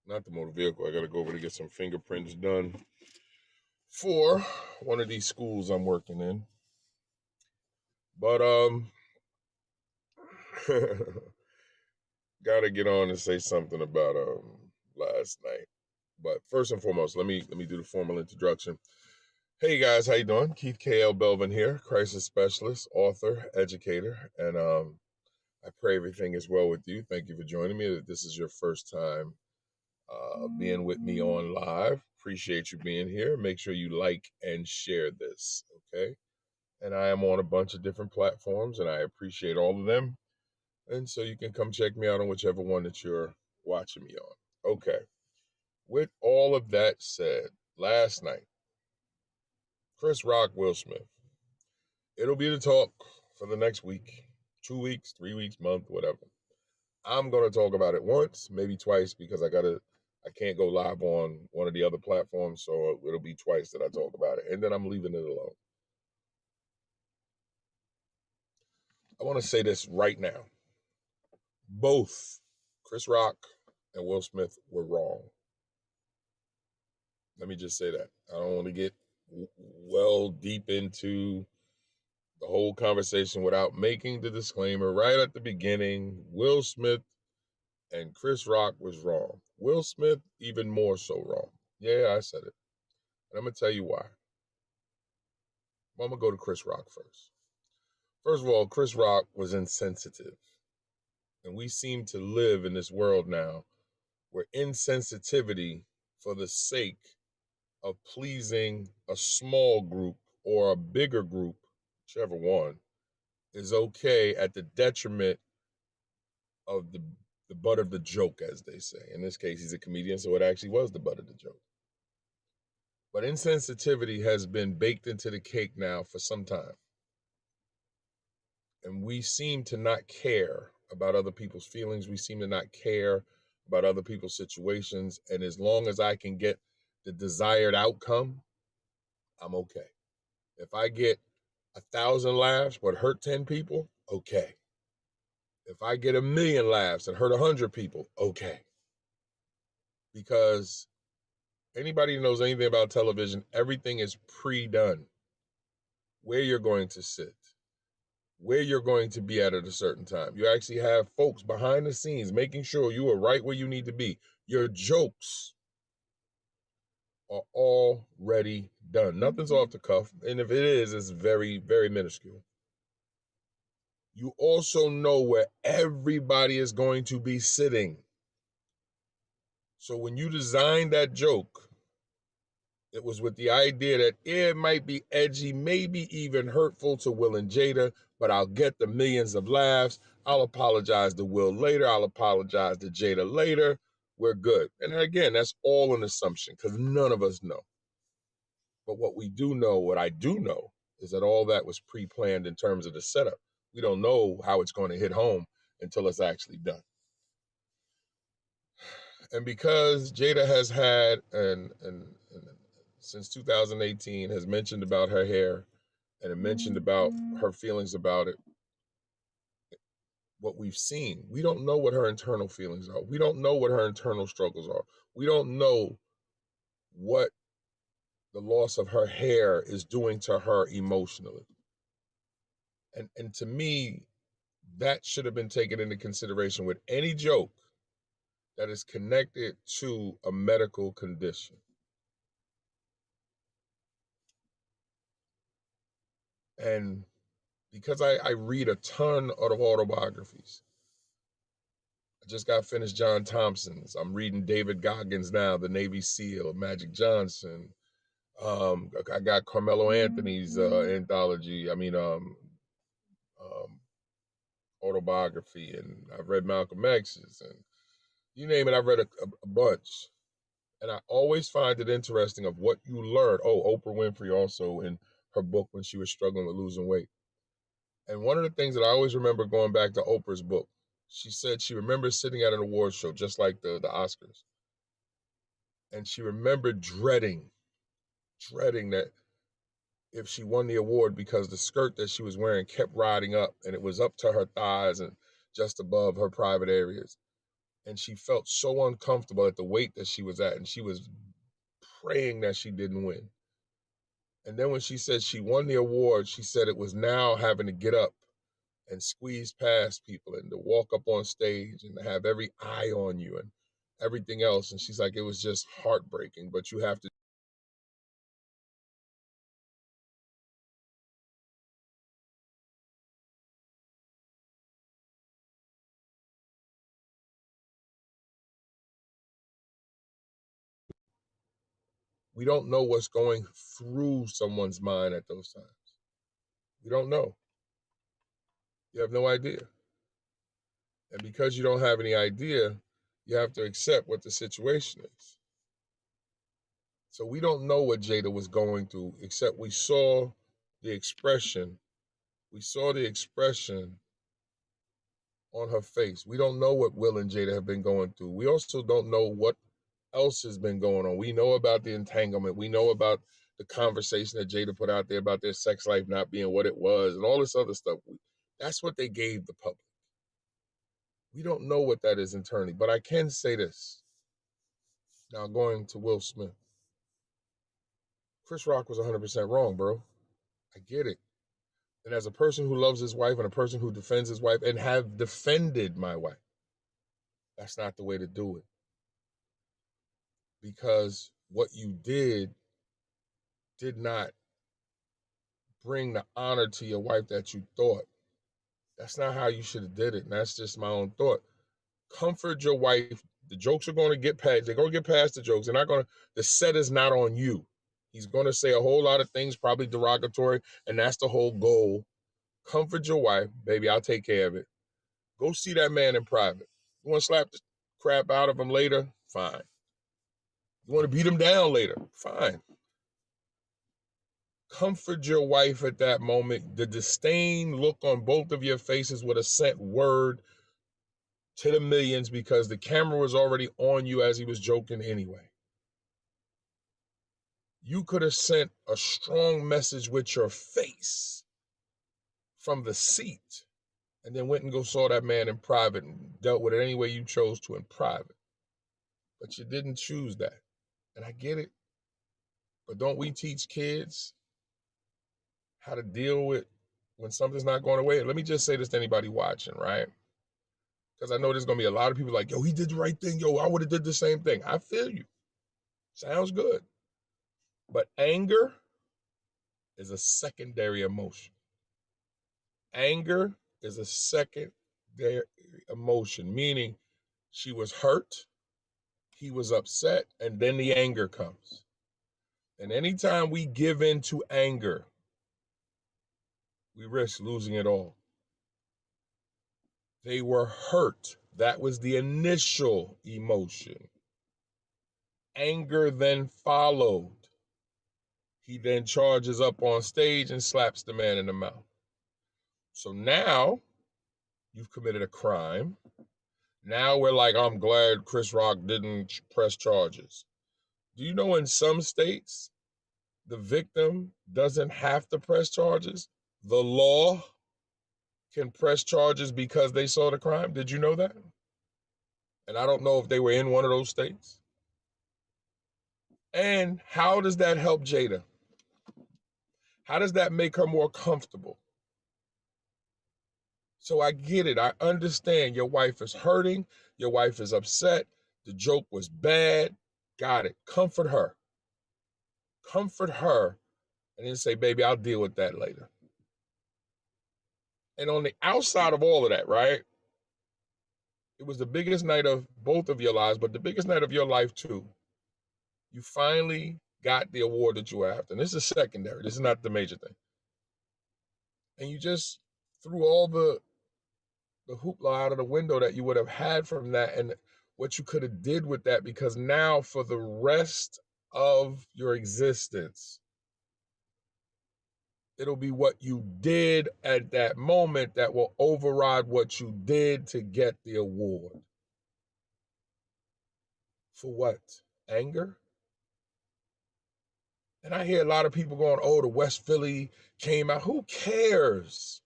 not the motor vehicle. I got to go over to get some fingerprints done for one of these schools I'm working in. But got to get on and say something about last night. But first and foremost, let me do the formal introduction. Hey guys, how you doing? Keith K.L. Belvin here, crisis specialist, author, educator, and I pray everything is well with you. Thank you for joining me. If this is your first time being with me on live, appreciate you being here. Make sure you like and share this, okay? And I am on a bunch of different platforms, and I appreciate all of them. And so you can come check me out on whichever one that you're watching me on. Okay. With all of that said, last night, Chris Rock, Will Smith. It'll be the talk for the next week, 2 weeks, 3 weeks, month, whatever. I'm going to talk about it once, maybe twice, because I can't go live on one of the other platforms, so it'll be twice that I talk about it, and then I'm leaving it alone. I want to say this right now. Both Chris Rock and Will Smith were wrong. Let me just say that. I don't want to get well deep into the whole conversation without making the disclaimer right at the beginning. Will Smith and Chris Rock was wrong. Will Smith even more so wrong. Yeah, I said it. And I'm going to tell you why. Well, I'm going to go to Chris Rock first. First of all, Chris Rock was insensitive. And we seem to live in this world now where insensitivity for the sake of pleasing a small group or a bigger group, whichever one, is okay at the detriment of the butt of the joke, as they say. In this case, he's a comedian, so it actually was the butt of the joke. But insensitivity has been baked into the cake now for some time. And we seem to not care about other people's feelings. We seem to not care about other people's situations. And as long as I can get the desired outcome, I'm okay. If I get 1,000 laughs but hurt 10 people, okay. If I get 1,000,000 laughs and hurt 100 people, okay. Because anybody who knows anything about television, everything is pre-done. Where you're going to sit, where you're going to be at a certain time. You actually have folks behind the scenes making sure you are right where you need to be. Your jokes are already done. Nothing's off the cuff. And if it is, it's very, very minuscule. You also know where everybody is going to be sitting. So when you designed that joke, it was with the idea that it might be edgy, maybe even hurtful to Will and Jada, but I'll get the millions of laughs. I'll apologize to Will later. I'll apologize to Jada later. We're good. And again, that's all an assumption because none of us know. But what we do know, what I do know, is that all that was pre-planned in terms of the setup. We don't know how it's going to hit home until it's actually done. And because Jada has had, and since 2018, has mentioned about her hair and mentioned about her feelings about it, what we've seen, we don't know what her internal feelings are. We don't know what her internal struggles are. We don't know what the loss of her hair is doing to her emotionally. And to me, that should have been taken into consideration with any joke that is connected to a medical condition. And because I read a ton of autobiographies, I just got finished John Thompson's. I'm reading David Goggins now, the Navy SEAL, Magic Johnson. I got Carmelo Anthony's anthology. Autobiography, and I've read Malcolm X's, and you name it, I've read a bunch. And I always find it interesting of what you learn. Oh, Oprah Winfrey also in her book when she was struggling with losing weight. And one of the things that I always remember going back to Oprah's book, she said she remembers sitting at an awards show, just like the Oscars. And she remembered dreading that if she won the award, because the skirt that she was wearing kept riding up and it was up to her thighs and just above her private areas. And she felt so uncomfortable at the weight that she was at, and she was praying that she didn't win. And then when she said she won the award, she said it was now having to get up and squeeze past people and to walk up on stage and to have every eye on you and everything else. And she's like, it was just heartbreaking, but you have to. We don't know what's going through someone's mind at those times. We don't know. You have no idea. And because you don't have any idea, you have to accept what the situation is. So we don't know what Jada was going through, except we saw the expression. We saw the expression on her face. We don't know what Will and Jada have been going through. We also don't know what else has been going on. We know about the entanglement. We know about the conversation that Jada put out there about their sex life not being what it was and all this other stuff. That's what they gave the public. We don't know what that is internally, but I can say this. Now going to Will Smith. Chris Rock was 100% wrong, bro. I get it. And as a person who loves his wife and a person who defends his wife and have defended my wife, that's not the way to do it. Because what you did not bring the honor to your wife that you thought. That's not how you should have did it. And that's just my own thought. Comfort your wife. The jokes are going to get past. They're going to get past the jokes. They're not going to, the set is not on you. He's going to say a whole lot of things, probably derogatory, and that's the whole goal. Comfort your wife. Baby, I'll take care of it. Go see that man in private. You want to slap the crap out of him later? Fine. You want to beat him down later? Fine. Comfort your wife at that moment. The disdain look on both of your faces would have sent word to the millions because the camera was already on you as he was joking anyway. You could have sent a strong message with your face from the seat and then went and go saw that man in private and dealt with it any way you chose to in private. But you didn't choose that. And I get it. But don't we teach kids how to deal with when something's not going away? Let me just say this to anybody watching, right? Because I know there's going to be a lot of people like, yo, he did the right thing. Yo, I would have did the same thing. I feel you. Sounds good. But anger is a secondary emotion. Anger is a secondary emotion, meaning she was hurt, he was upset, and then the anger comes. And anytime we give in to anger, we risk losing it all. They were hurt. That was the initial emotion. Anger then followed. He then charges up on stage and slaps the man in the mouth. So now you've committed a crime. Now we're like, I'm glad Chris Rock didn't press charges. Do you know in some states, the victim doesn't have to press charges? The law can press charges because they saw the crime. Did you know that? And I don't know if they were in one of those states. And how does that help Jada? How does that make her more comfortable? So I get it. I understand your wife is hurting. Your wife is upset. The joke was bad. Got it. Comfort her. Comfort her. And then say, baby, I'll deal with that later. And on the outside of all of that, right? It was the biggest night of both of your lives, but the biggest night of your life too. You finally got the award that you were after. And this is secondary. This is not the major thing. And you just threw all the hoopla out of the window that you would have had from that and what you could have did with that, because now for the rest of your existence, it'll be what you did at that moment that will override what you did to get the award. For what? Anger? And I hear a lot of people going, oh, the West Philly came out. Who cares?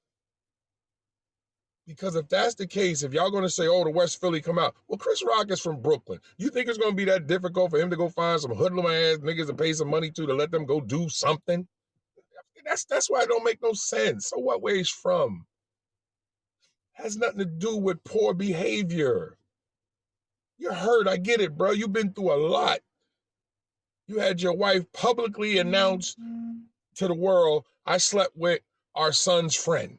Because if that's the case, if y'all going to say, oh, the West Philly come out, well, Chris Rock is from Brooklyn. You think it's going to be that difficult for him to go find some hoodlum ass niggas to pay some money to let them go do something? That's why it don't make no sense. So what, where he's from? Has nothing to do with poor behavior. You're hurt. I get it, bro. You've been through a lot. You had your wife publicly announce to the world, I slept with our son's friend.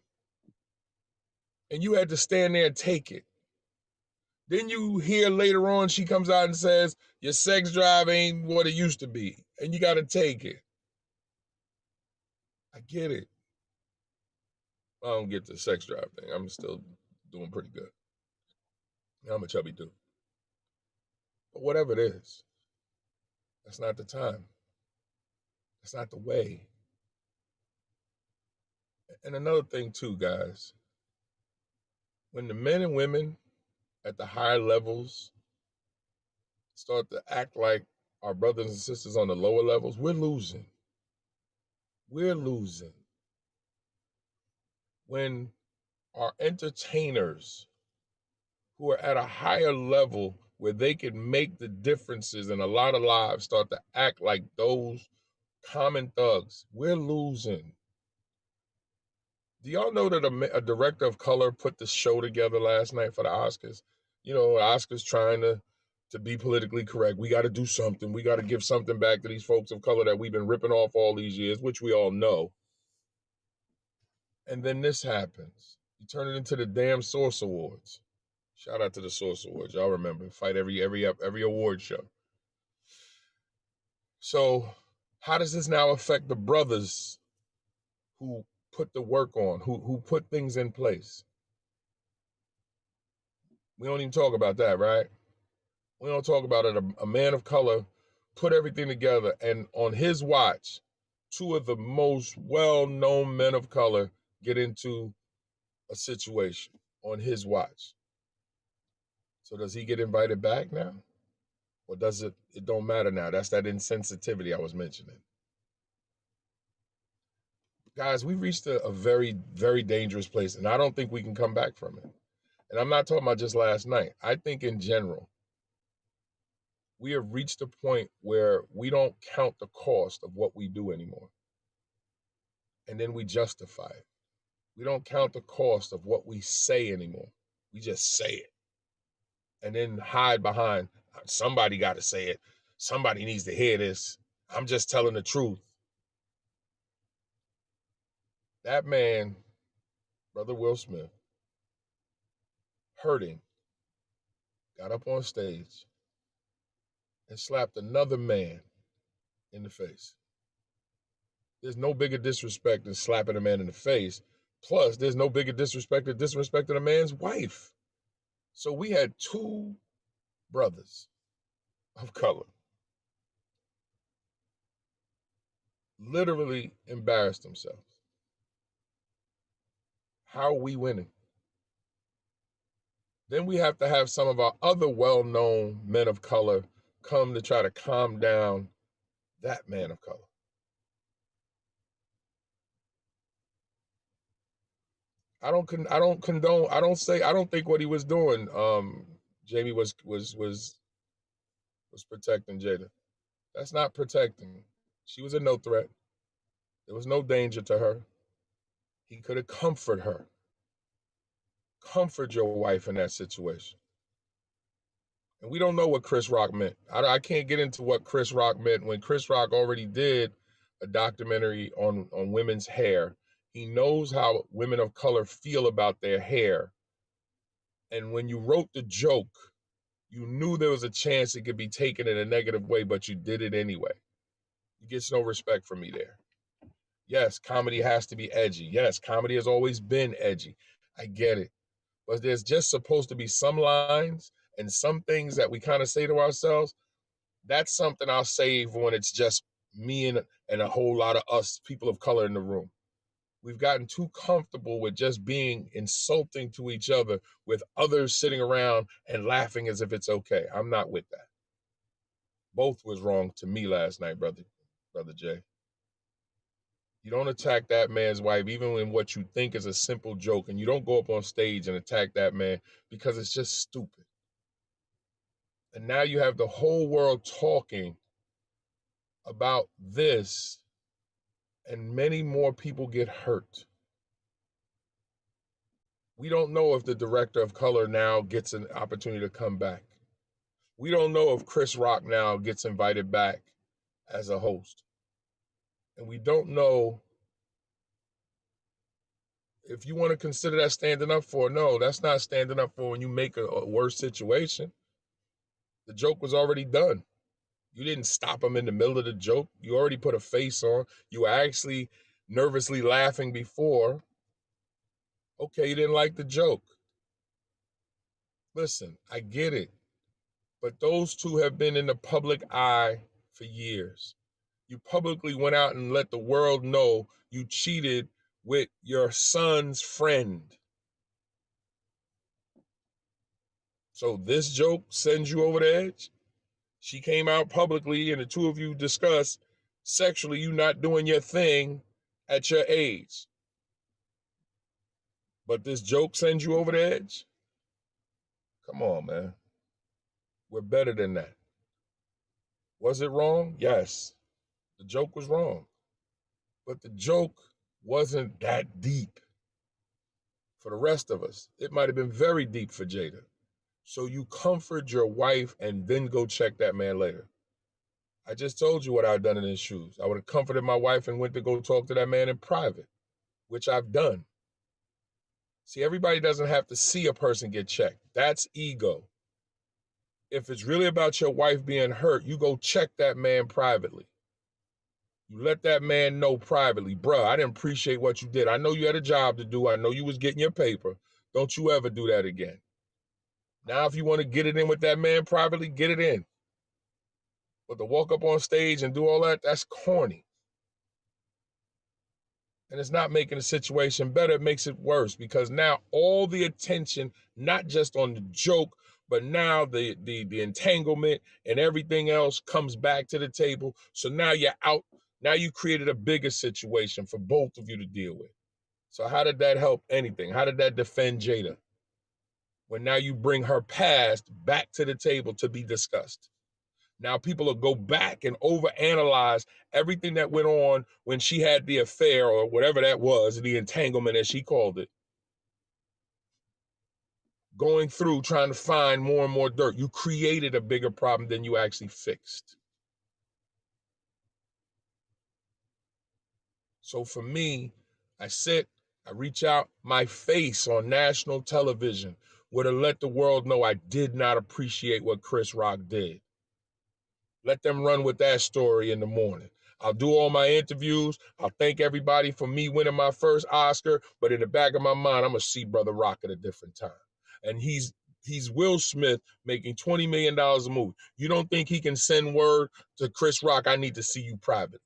And you had to stand there and take it. Then you hear later on, she comes out and says, your sex drive ain't what it used to be. And you got to take it. I get it. I don't get the sex drive thing. I'm still doing pretty good. I'm a chubby dude. But whatever it is, that's not the time. That's not the way. And another thing too, guys, when the men and women at the higher levels start to act like our brothers and sisters on the lower levels, we're losing. We're losing. When our entertainers who are at a higher level where they can make the differences in a lot of lives start to act like those common thugs, we're losing. Do y'all know that a director of color put the show together last night for the Oscars? You know, Oscars trying to be politically correct. We got to do something. We got to give something back to these folks of color that we've been ripping off all these years, which we all know. And then this happens. You turn it into the damn Source Awards. Shout out to the Source Awards. Y'all remember, fight every award show. So how does this now affect the brothers who put the work on, who put things in place? We don't even talk about that, right? We don't talk about it. A man of color put everything together, and on his watch, two of the most well-known men of color get into a situation on his watch. So does he get invited back now? Or does it don't matter now? That's that insensitivity I was mentioning. Guys, we've reached a very, very dangerous place, and I don't think we can come back from it. And I'm not talking about just last night. I think in general, we have reached a point where we don't count the cost of what we do anymore. And then we justify it. We don't count the cost of what we say anymore. We just say it. And then hide behind, somebody got to say it. Somebody needs to hear this. I'm just telling the truth. That man, Brother Will Smith, hurting, got up on stage and slapped another man in the face. There's no bigger disrespect than slapping a man in the face. Plus, there's no bigger disrespect than disrespecting a man's wife. So we had two brothers of color literally embarrassed themselves. How are we winning? Then we have to have some of our other well-known men of color come to try to calm down that man of color. I don't condone. I don't think what he was doing, Jamie was protecting Jada. That's not protecting. She was a no threat. There was no danger to her. He could have comforted her. Comfort your wife in that situation. And we don't know what Chris Rock meant. I can't get into what Chris Rock meant when Chris Rock already did a documentary on women's hair. He knows how women of color feel about their hair. And when you wrote the joke, you knew there was a chance it could be taken in a negative way, but you did it anyway. He gets no respect from me there. Yes, comedy has to be edgy. Yes, comedy has always been edgy. I get it. But there's just supposed to be some lines and some things that we kind of say to ourselves. That's something I'll save when it's just me and a whole lot of us people of color in the room. We've gotten too comfortable with just being insulting to each other with others sitting around and laughing as if it's okay. I'm not with that. Both was wrong to me last night, brother Jay. You don't attack that man's wife, even in what you think is a simple joke, and you don't go up on stage and attack that man because it's just stupid. And now you have the whole world talking about this, and many more people get hurt. We don't know if the director of color now gets an opportunity to come back. We don't know if Chris Rock now gets invited back as a host. And we don't know if you want to consider that standing up for. No, that's not standing up for when you make a worse situation. The joke was already done. You didn't stop him in the middle of the joke. You already put a face on. You were actually nervously laughing before. Okay, you didn't like the joke. Listen, I get it. But those two have been in the public eye for years. You publicly went out and let the world know you cheated with your son's friend. So this joke sends you over the edge. She came out publicly and the two of you discussed sexually you not doing your thing at your age. But this joke sends you over the edge? Come on, man. We're better than that. Was it wrong? Yes. The joke was wrong. But the joke wasn't that deep for the rest of us. It might have been very deep for Jada. So you comfort your wife and then go check that man later. I just told you what I've done in his shoes. I would have comforted my wife and went to go talk to that man in private, which I've done. See, everybody doesn't have to see a person get checked. That's ego. If it's really about your wife being hurt, you go check that man privately. You let that man know privately, bruh, I didn't appreciate what you did. I know you had a job to do. I know you was getting your paper. Don't you ever do that again. Now, if you want to get it in with that man privately, get it in. But to walk up on stage and do all that, that's corny. And it's not making the situation better. It makes it worse because now all the attention, not just on the joke, but now the entanglement and everything else comes back to the table. So now you're out. Now you created a bigger situation for both of you to deal with. So how did that help anything? How did that defend Jada? When now you bring her past back to the table to be discussed. Now people will go back and overanalyze everything that went on when she had the affair or whatever that was, the entanglement as she called it. Going through trying to find more and more dirt. You created a bigger problem than you actually fixed. So for me, I sit, I reach out, my face on national television would have let the world know I did not appreciate what Chris Rock did. Let them run with that story in the morning. I'll do all my interviews. I'll thank everybody for me winning my first Oscar. But in the back of my mind, I'm going to see Brother Rock at a different time. And he's Will Smith making $20 million a movie. You don't think he can send word to Chris Rock, I need to see you privately?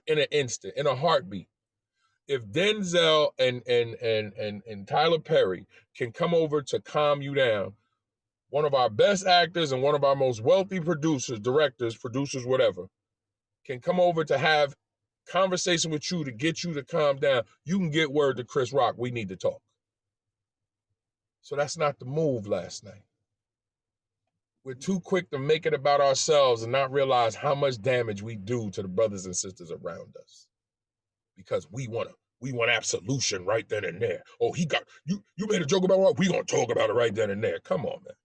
In an instant, in a heartbeat. If Denzel and Tyler Perry can come over to calm you down, one of our best actors and one of our most wealthy producers, directors, producers, whatever, can come over to have conversation with you to get you to calm down, you can get word to Chris Rock, we need to talk. So that's not the move last night. We're too quick to make it about ourselves and not realize how much damage we do to the brothers and sisters around us. Because we want absolution right then and there. Oh, he got, you made a joke about what? We gonna talk about it right then and there. Come on, man.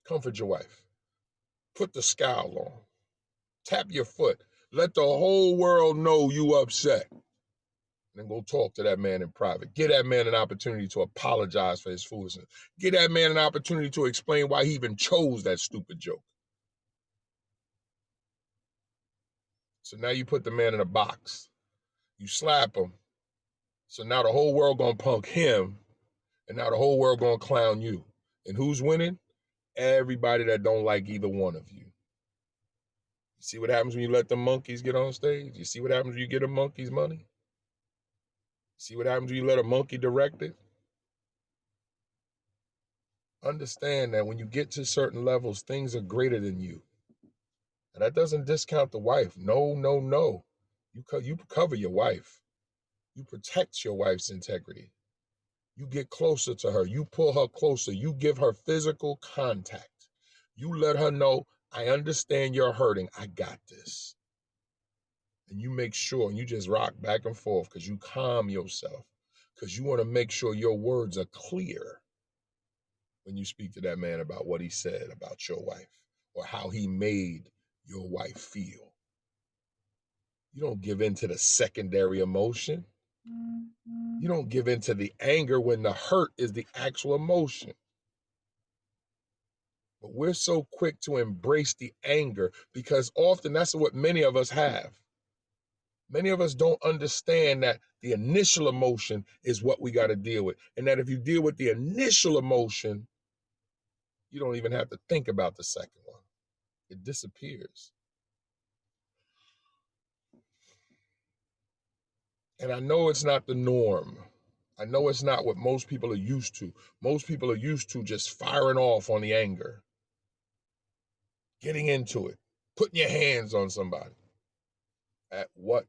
Comfort your wife. Put the scowl on. Tap your foot. Let the whole world know you upset. And then go talk to that man in private. Give that man an opportunity to apologize for his foolishness. Give that man an opportunity to explain why he even chose that stupid joke. So now you put the man in a box. You slap him. So now the whole world gonna punk him. And now the whole world gonna clown you. And who's winning? Everybody that don't like either one of you. You see what happens when you let the monkeys get on stage? You see what happens when you get a monkey's money? You see what happens when you let a monkey direct it? Understand that when you get to certain levels, things are greater than you. Now, that doesn't discount the wife. No, no, no. You cover your wife. You protect your wife's integrity. You get closer to her. You pull her closer. You give her physical contact. You let her know, I understand you're hurting. I got this. And you make sure, and you just rock back and forth because you calm yourself, because you want to make sure your words are clear when you speak to that man about what he said about your wife or how he made your wife feel. You don't give in to the secondary emotion. You don't give in to the anger when the hurt is the actual emotion. But we're so quick to embrace the anger because often that's what many of us have. Many of us don't understand that the initial emotion is what we got to deal with. And that if you deal with the initial emotion, you don't even have to think about the second one. It disappears. And I know it's not the norm. I know it's not what most people are used to. Most people are used to just firing off on the anger, getting into it, putting your hands on somebody. At what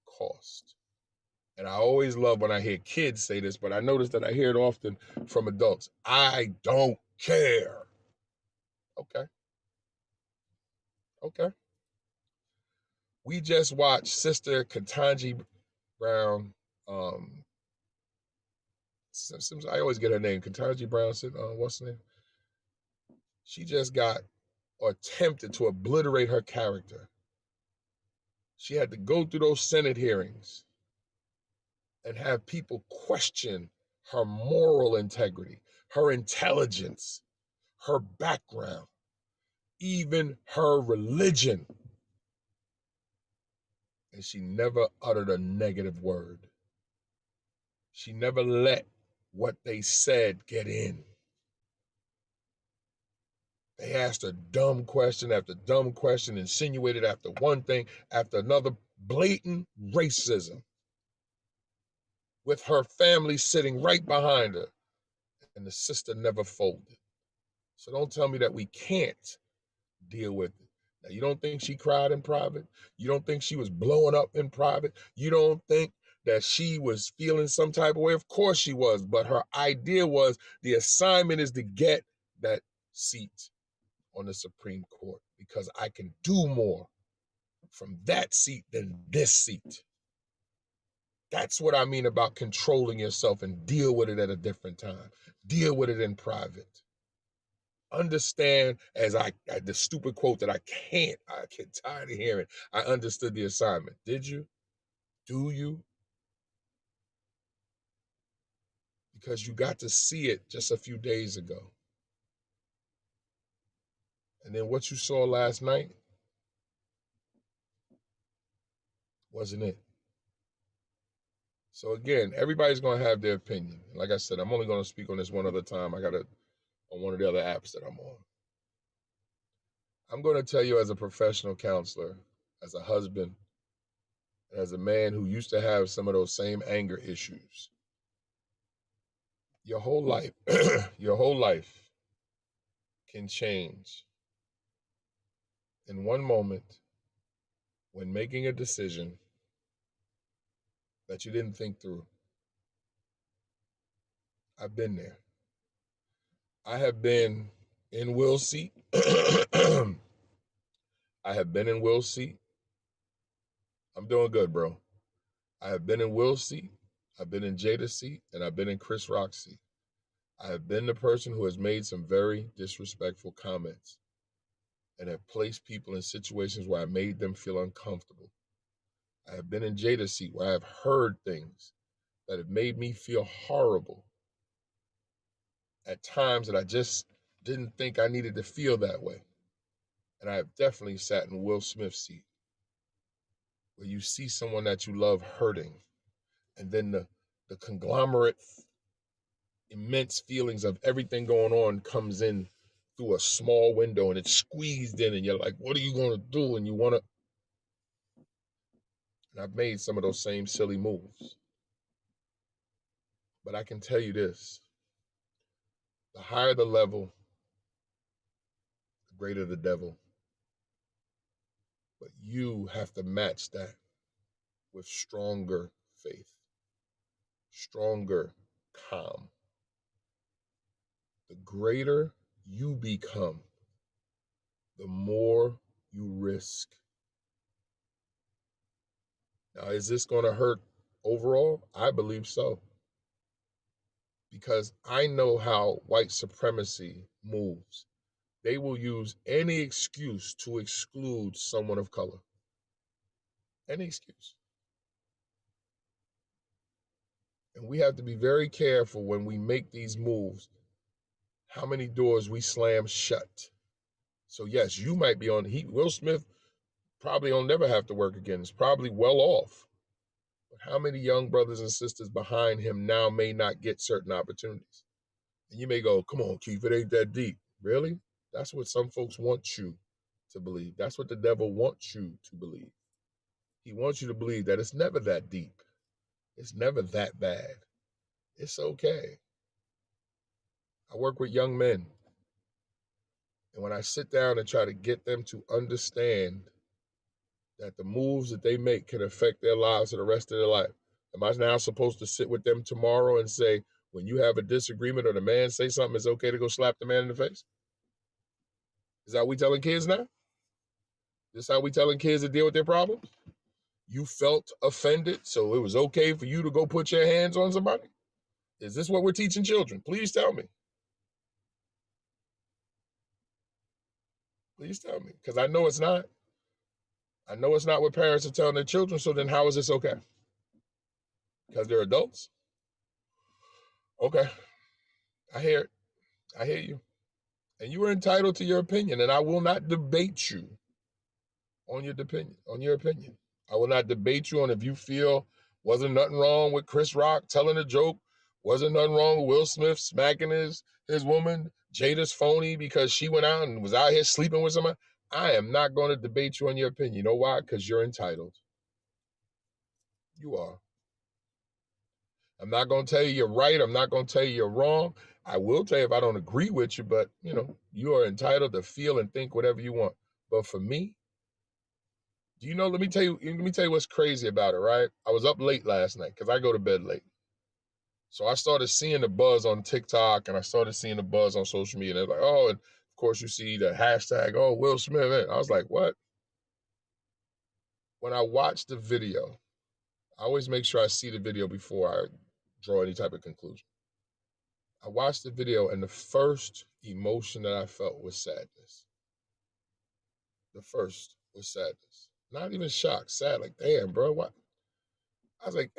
cost? And I always love when I hear kids say this, but I notice that I hear it often from adults. I don't care. Okay. Okay. We just watched Sister Ketanji Brown. I always get her name. Ketanji Brown. What's her name? She just got or attempted to obliterate her character. She had to go through those Senate hearings and have people question her moral integrity, her intelligence, her background, even her religion. And she never uttered a negative word. She never let what they said get in. They asked her dumb question after dumb question, insinuated after one thing after another, blatant racism, with her family sitting right behind her. And the sister never folded. So don't tell me that we can't deal with it. Now, you don't think she cried in private? You don't think she was blowing up in private? You don't think that she was feeling some type of way? Of course she was, but her idea was the assignment is to get that seat on the Supreme Court because I can do more from that seat than this seat. That's what I mean about controlling yourself and deal with it at a different time. Deal with it in private. Understand, as the stupid quote that I get tired of hearing, I understood the assignment. Did you? Do you? Because you got to see it just a few days ago. And then what you saw last night wasn't it. So again, everybody's going to have their opinion. Like I said, I'm only going to speak on this one other time. I got it on one of the other apps that I'm on. I'm going to tell you as a professional counselor, as a husband, as a man who used to have some of those same anger issues. Your whole life, your whole life can change in one moment when making a decision that you didn't think through. I've been there. I have been in Will's seat. I have been in Will's seat. I'm doing good, bro. I have been in Will's seat. I've been in Jada's seat, and I've been in Chris Rock's seat. I have been the person who has made some very disrespectful comments and have placed people in situations where I made them feel uncomfortable. I have been in Jada's seat where I have heard things that have made me feel horrible at times that I just didn't think I needed to feel that way. And I have definitely sat in Will Smith's seat where you see someone that you love hurting, and then the conglomerate, immense feelings of everything going on comes in through a small window and it's squeezed in, and you're like, what are you going to do? And you want to. And I've made some of those same silly moves. But I can tell you this: the higher the level, the greater the devil. But you have to match that with stronger faith, stronger calm. The greater you become, the more you risk. Now, is this going to hurt overall? I believe so. Because I know how white supremacy moves. They will use any excuse to exclude someone of color. Any excuse. And we have to be very careful when we make these moves, how many doors we slam shut. So yes, you might be on heat. Will Smith probably will never have to work again. It's probably well off. But how many young brothers and sisters behind him now may not get certain opportunities? And you may go, come on, Keith, it ain't that deep. Really? That's what some folks want you to believe. That's what the devil wants you to believe. He wants you to believe that it's never that deep. It's never that bad. It's okay. I work with young men. And when I sit down and try to get them to understand that the moves that they make can affect their lives for the rest of their life, am I now supposed to sit with them tomorrow and say, when you have a disagreement or the man say something, it's okay to go slap the man in the face? Is that what we telling kids now? This how we telling kids to deal with their problems? You felt offended, so it was okay for you to go put your hands on somebody? Is this what we're teaching children? Please tell me. Please tell me, because I know it's not. I know it's not what parents are telling their children, so then how is this okay? Because they're adults? Okay, I hear it. I hear you. And you are entitled to your opinion, and I will not debate you on your opinion. I will not debate you on if you feel wasn't nothing wrong with Chris Rock telling a joke, wasn't nothing wrong with Will Smith smacking his woman, Jada's phony because she went out and was out here sleeping with somebody. I am not going to debate you on your opinion. You know why? Because you're entitled. You are. I'm not going to tell you you're right. I'm not going to tell you you're wrong. I will tell you if I don't agree with you, but you are entitled to feel and think whatever you want. But for me, do you know, let me tell you what's crazy about it, right? I was up late last night because I go to bed late. So I started seeing the buzz on TikTok and I started seeing the buzz on social media. And they're like, oh, and of course you see the hashtag, oh, Will Smith. I was like, what? When I watched the video, I always make sure I see the video before I draw any type of conclusion. I watched the video and the first emotion that I felt was sadness. The first was sadness. Not even shock, sad, like, damn, bro, what? I was like,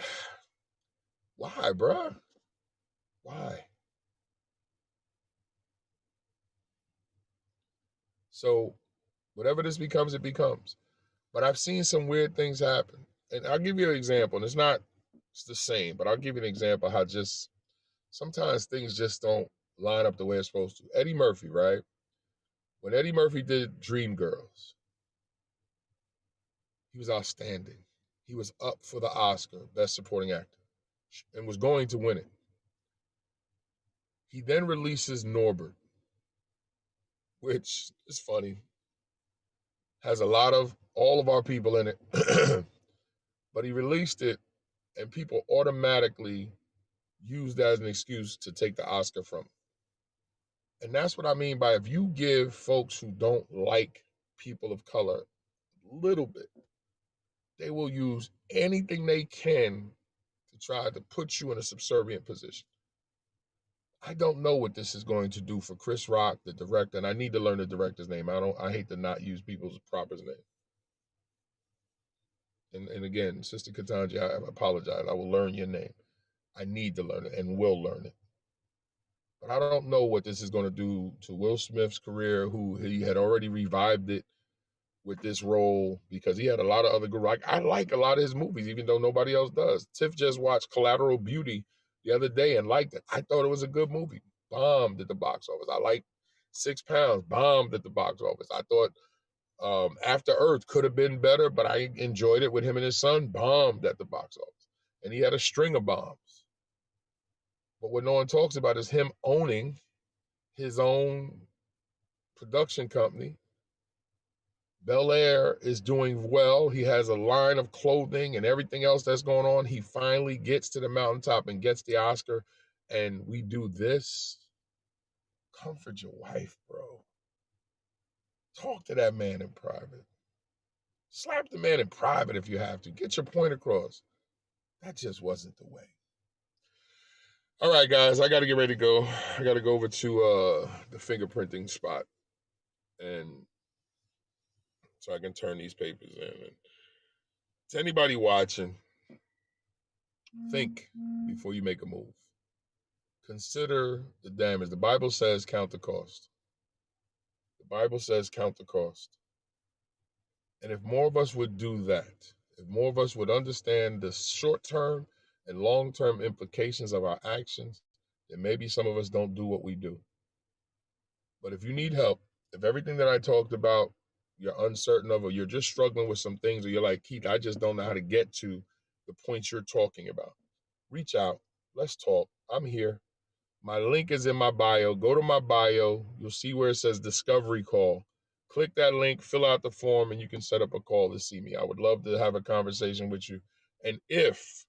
why, bro? Why? So whatever this becomes, it becomes. But I've seen some weird things happen. And I'll give you an example. And it's the same, but I'll give you an example how just sometimes things just don't line up the way it's supposed to. Eddie Murphy, right? When Eddie Murphy did Dreamgirls, he was outstanding. He was up for the Oscar, Best Supporting Actor, and was going to win it. He then releases Norbert, which is funny. Has a lot of all of our people in it. But he released it, and people automatically used that as an excuse to take the Oscar from him. And that's what I mean by if you give folks who don't like people of color a little bit, they will use anything they can to try to put you in a subservient position. I don't know what this is going to do for Chris Rock, the director, and I need to learn the director's name. I hate to not use people's proper name. And again, Sister Katanji, I apologize. I will learn your name. I need to learn it and will learn it. But I don't know what this is going to do to Will Smith's career, who he had already revived it with this role because he had a lot of other good. Like, I like a lot of his movies, even though nobody else does. Tiff just watched Collateral Beauty the other day and liked it. I thought it was a good movie. Bombed at the box office. I liked 6 Pounds. Bombed at the box office. I thought After Earth could have been better, but I enjoyed it with him and his son. Bombed at the box office. And he had a string of bombs. But what no one talks about is him owning his own production company Bel Air is doing well. He has a line of clothing and everything else that's going on. He finally gets to the mountaintop and gets the Oscar. And we do this. Comfort your wife, bro. Talk to that man in private. Slap the man in private if you have to. Get your point across. That just wasn't the way. All right, guys, I got to get ready to go. I got to go over to the fingerprinting spot, and so I can turn these papers in. And to anybody watching, think before you make a move. Consider the damage. The Bible says count the cost. The Bible says count the cost. And if more of us would do that, if more of us would understand the short-term and long-term implications of our actions, then maybe some of us don't do what we do. But if you need help, if everything that I talked about you're uncertain of, or you're just struggling with some things, or you're like, Keith, I just don't know how to get to the points you're talking about, reach out. Let's talk. I'm here. My link is in my bio. Go to my bio. You'll see where it says discovery call. Click that link, fill out the form, and you can set up a call to see me. I would love to have a conversation with you. And if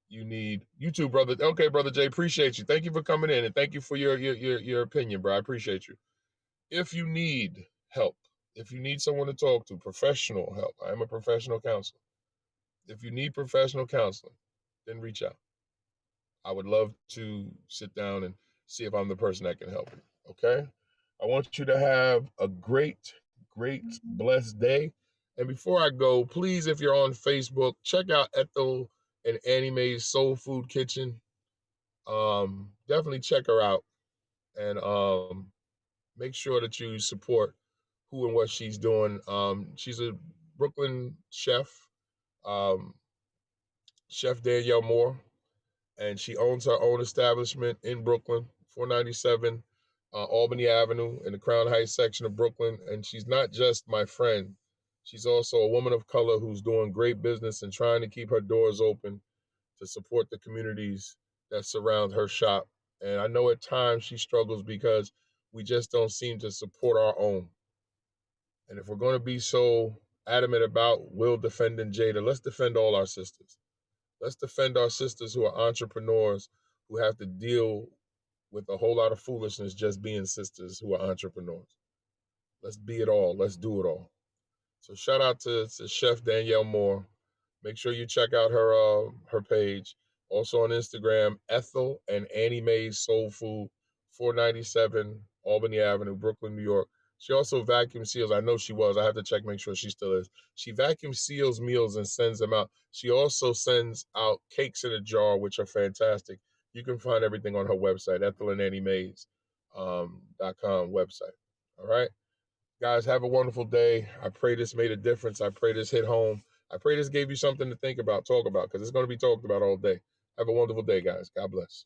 you need you too, brother. Okay, brother Jay, appreciate you. Thank you for coming in, and thank you for your opinion, bro. I appreciate you. If you need help, if you need someone to talk to, professional help. I am a professional counselor. If you need professional counseling, then reach out. I would love to sit down and see if I'm the person that can help you. Okay? I want you to have a great, blessed day. And before I go, please, if you're on Facebook, check out Ethel and Annie Mae's Soul Food Kitchen. Definitely check her out. And make sure that you support who and what she's doing. She's a Brooklyn chef, Chef Danielle Moore, and she owns her own establishment in Brooklyn, 497 Albany Avenue in the Crown Heights section of Brooklyn. And she's not just my friend. She's also a woman of color who's doing great business and trying to keep her doors open to support the communities that surround her shop. And I know at times she struggles because we just don't seem to support our own. And if we're going to be so adamant about Will defending Jada, let's defend all our sisters. Let's defend our sisters who are entrepreneurs, who have to deal with a whole lot of foolishness just being sisters who are entrepreneurs. Let's be it all. Let's do it all. So shout out to Chef Danielle Moore. Make sure you check out her page. Also on Instagram, Ethel and Annie Mae's Soul Food, 497 Albany Avenue, Brooklyn, New York. She also vacuum seals. I know she was. I have to check, make sure she still is. She vacuum seals meals and sends them out. She also sends out cakes in a jar, which are fantastic. You can find everything on her website, ethelandanniemays.com website. All right? Guys, have a wonderful day. I pray this made a difference. I pray this hit home. I pray this gave you something to think about, talk about, because it's going to be talked about all day. Have a wonderful day, guys. God bless.